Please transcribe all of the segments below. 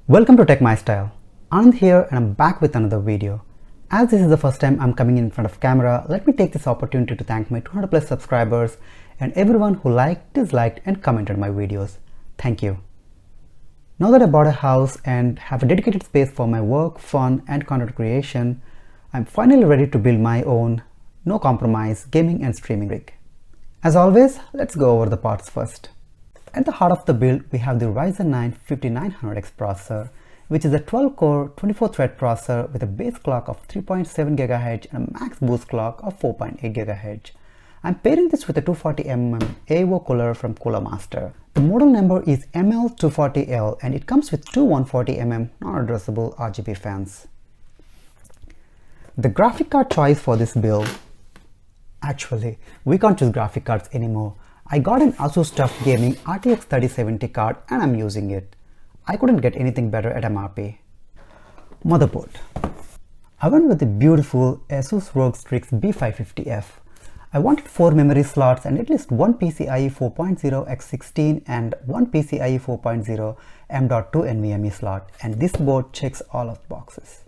Welcome to Tech My Style. Anand here and I'm back with another video. As this is the first time I'm coming in front of camera, let me take this opportunity to thank my 200 plus subscribers and everyone who liked, disliked and commented my videos. Thank you. Now that I bought a house and have a dedicated space for my work, fun and content creation, I'm finally ready to build my own, no compromise gaming and streaming rig. As always, let's go over the parts first. At the heart of the build, we have the Ryzen 9 5900X processor, which is a 12-core, 24-thread processor with a base clock of 3.7 GHz and a max boost clock of 4.8 GHz. I'm pairing this with a 240mm AO cooler from Cooler Master. The model number is ML240L and it comes with two 140mm non-addressable RGB fans. The graphic card choice for this build, actually, we can't choose graphic cards anymore. I got an Asus TUF Gaming RTX 3070 card and I'm using it. I couldn't get anything better at MRP. Motherboard. I went with the beautiful Asus ROG Strix B550F. I wanted 4 memory slots and at least one PCIe 4.0 x16 and one PCIe 4.0 M.2 NVMe slot, and this board checks all of the boxes.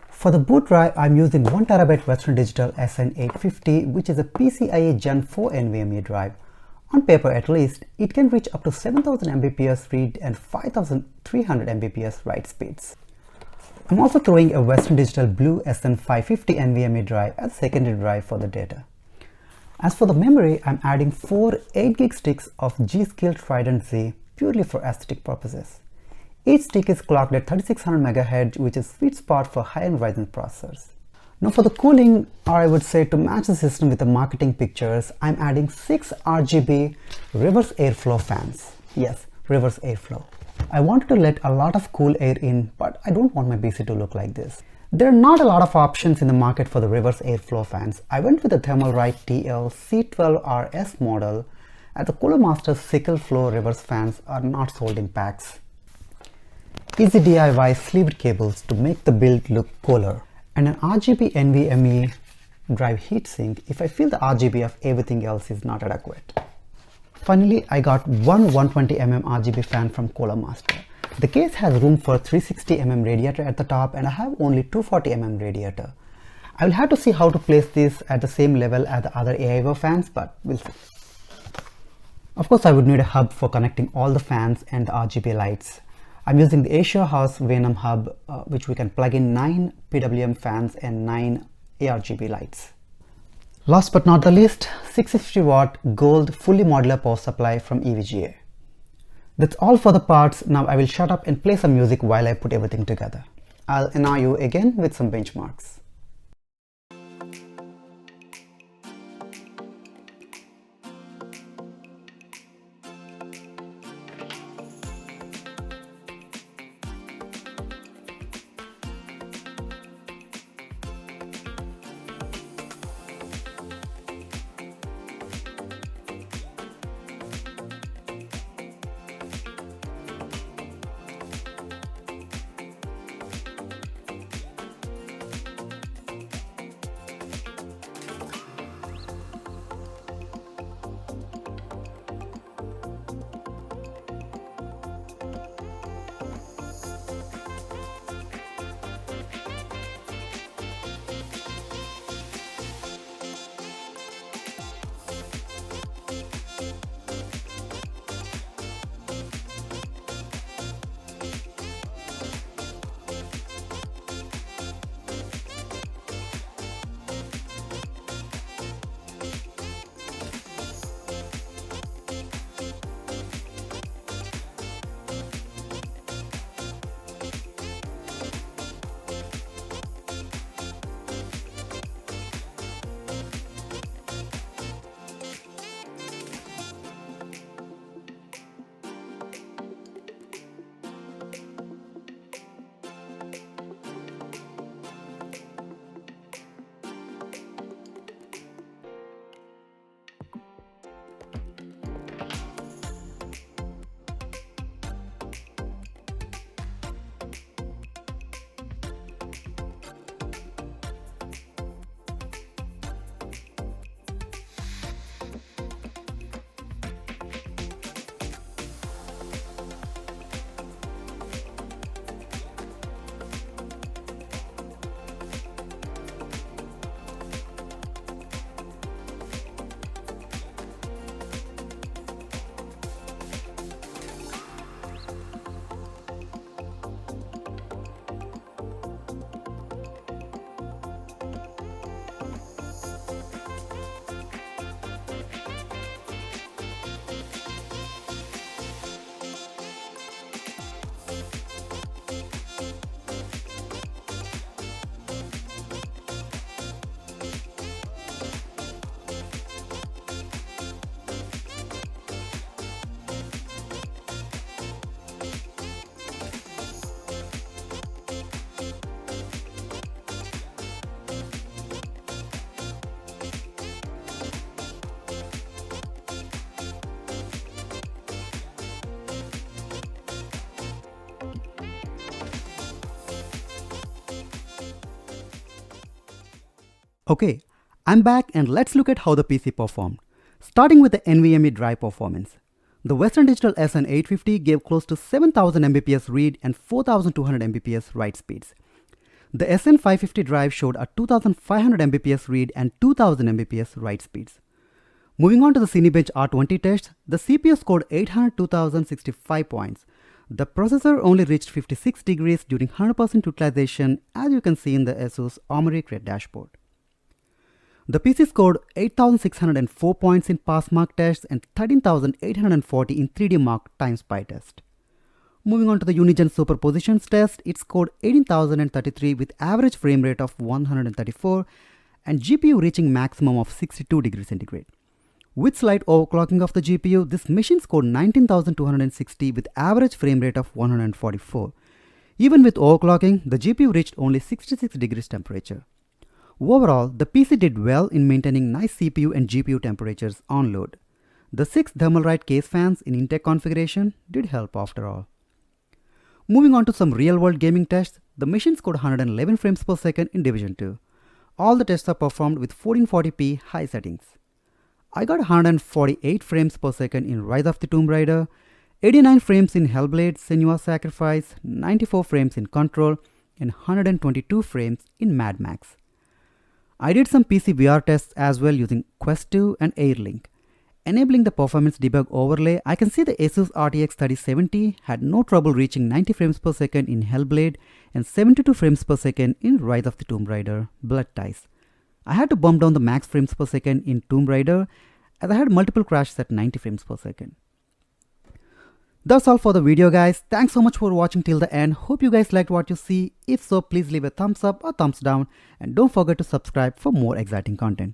For the boot drive, I'm using 1TB Western Digital SN850, which is a PCIe Gen 4 NVMe drive. On paper at least, it can reach up to 7000 Mbps read and 5300 Mbps write speeds. I'm also throwing a Western Digital Blue SN550 NVMe drive as a secondary drive for the data. As for the memory, I'm adding 4 8GB sticks of G.Skill Trident Z purely for aesthetic purposes. Each stick is clocked at 3600 MHz, which is sweet spot for high-end Ryzen processors. Now for the cooling, or I would say to match the system with the marketing pictures, I'm adding 6 RGB reverse airflow fans. Yes, reverse airflow. I wanted to let a lot of cool air in, but I don't want my PC to look like this. There are not a lot of options in the market for the reverse airflow fans. I went with the Thermalright TL C12RS model, as the Cooler Master Sickle Flow reverse fans are not sold in packs. Easy DIY sleeved cables to make the build look cooler, and an RGB NVMe drive heatsink if I feel the RGB of everything else is not adequate. Finally, I got one 120mm RGB fan from Cooler Master. The case has room for 360mm radiator at the top and I have only 240mm radiator. I will have to see how to place this at the same level as the other AIO fans, but we'll see. Of course, I would need a hub for connecting all the fans and the RGB lights. I'm using the Asia House Venom hub, which we can plug in 9 PWM fans and 9 ARGB lights. Last but not the least, 650 watt gold fully modular power supply from EVGA. That's all for the parts. Now I will shut up and play some music while I put everything together. I'll annoy you again with some benchmarks. Okay, I'm back and let's look at how the PC performed. Starting with the NVMe drive performance. The Western Digital SN850 gave close to 7000 Mbps read and 4200 Mbps write speeds. The SN550 drive showed a 2500 Mbps read and 2000 Mbps write speeds. Moving on to the Cinebench R20 test, the CPU scored 802,065 points. The processor only reached 56 degrees during 100% utilization, as you can see in the Asus Armory Crate dashboard. The PC scored 8,604 points in pass mark tests and 13,840 in 3D mark time spy test. Moving on to the Unigen superpositions test, it scored 18,033 with average frame rate of 134 and GPU reaching maximum of 62 degrees centigrade. With slight overclocking of the GPU, this machine scored 19,260 with average frame rate of 144. Even with overclocking, the GPU reached only 66 degrees temperature. Overall, the PC did well in maintaining nice CPU and GPU temperatures on load. The 6 Thermalright case fans in Intech configuration did help after all. Moving on to some real-world gaming tests, the machine scored 111 frames per second in Division 2. All the tests are performed with 1440p high settings. I got 148 frames per second in Rise of the Tomb Raider, 89 frames in Hellblade: Senua's Sacrifice, 94 frames in Control, and 122 frames in Mad Max. I did some PC VR tests as well using Quest 2 and Airlink. Enabling the performance debug overlay, I can see the Asus RTX 3070 had no trouble reaching 90 frames per second in Hellblade and 72 frames per second in Rise of the Tomb Raider: Blood Ties. I had to bump down the max frames per second in Tomb Raider as I had multiple crashes at 90 frames per second. That's all for the video, guys. Thanks so much for watching till the end. Hope you guys liked what you see. If so, please leave a thumbs up or thumbs down and don't forget to subscribe for more exciting content.